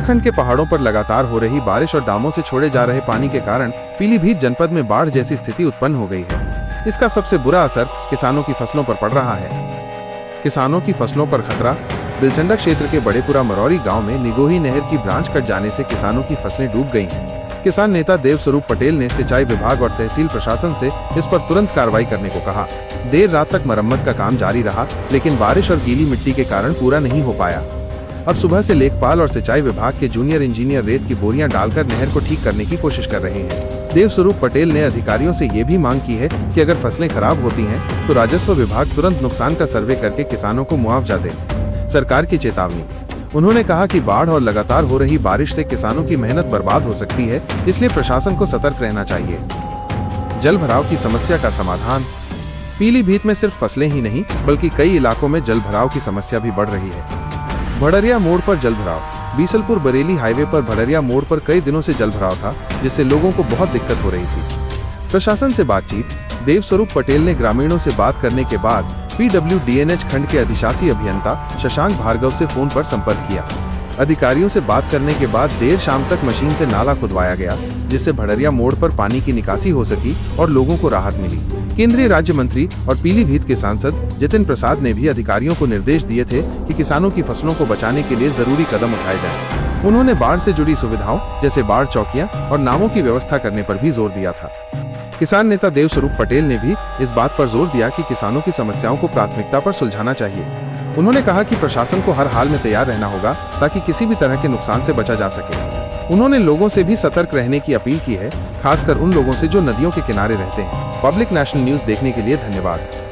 उत्तराखंड के पहाड़ों पर लगातार हो रही बारिश और डामों से छोड़े जा रहे पानी के कारण पीलीभीत जनपद में बाढ़ जैसी स्थिति उत्पन्न हो गई है। इसका सबसे बुरा असर किसानों की फसलों पर पड़ रहा है। किसानों की फसलों पर खतरा। बिलचंडा क्षेत्र के बड़ेपुरा मरौरी गांव में निगोही नहर की ब्रांच कट जाने से किसानों की फसलें डूब गई हैं। किसान नेता देवस्वरूप पटेल ने सिंचाई विभाग और तहसील प्रशासन से इस पर तुरंत कार्रवाई करने को कहा। देर रात तक मरम्मत का काम जारी रहा, लेकिन बारिश और गीली मिट्टी के कारण पूरा नहीं हो पाया। अब सुबह से लेखपाल और सिंचाई विभाग के जूनियर इंजीनियर रेत की बोरियां डालकर नहर को ठीक करने की कोशिश कर रहे हैं। देवस्वरूप पटेल ने अधिकारियों से ये भी मांग की है कि अगर फसलें खराब होती हैं तो राजस्व विभाग तुरंत नुकसान का सर्वे करके किसानों को मुआवजा दे। सरकार की चेतावनी। उन्होंने कहा कि बाढ़ और लगातार हो रही बारिश से किसानों की मेहनत बर्बाद हो सकती है, इसलिए प्रशासन को सतर्क रहना चाहिए। जल भराव की समस्या का समाधान। पीलीभीत में सिर्फ फसलें ही नहीं बल्कि कई इलाकों में जल भराव की समस्या भी बढ़ रही है। भड़रिया मोड़ पर जल भराव। बीसलपुर बरेली हाईवे पर भड़रिया मोड़ पर कई दिनों से जल भराव था, जिससे लोगों को बहुत दिक्कत हो रही थी। प्रशासन से बातचीत। देवस्वरूप पटेल ने ग्रामीणों से बात करने के बाद PWDNH खंड के अधिशासी अभियंता शशांक भार्गव से फोन पर संपर्क किया। अधिकारियों से बात करने के बाद देर शाम तक मशीन से नाला खुदवाया गया, जिससे भड़रिया मोड़ पर पानी की निकासी हो सकी और लोगों को राहत मिली। केंद्रीय राज्य मंत्री और पीलीभीत के सांसद जितिन प्रसाद ने भी अधिकारियों को निर्देश दिए थे कि किसानों की फसलों को बचाने के लिए जरूरी कदम उठाए जाएं। उन्होंने बाढ़ से जुड़ी सुविधाओं जैसे बाढ़ चौकियां और नावों की व्यवस्था करने पर भी जोर दिया था। किसान नेता देवस्वरूप पटेल ने भी इस बात पर जोर दिया कि किसानों की समस्याओं को प्राथमिकता पर सुलझाना चाहिए। उन्होंने कहा कि प्रशासन को हर हाल में तैयार रहना होगा ताकि किसी भी तरह के नुकसान से बचा जा सके। उन्होंने लोगों से भी सतर्क रहने की अपील की है, खासकर उन लोगों से जो नदियों के किनारे रहते हैं। पब्लिक नेशनल न्यूज़ देखने के लिए धन्यवाद।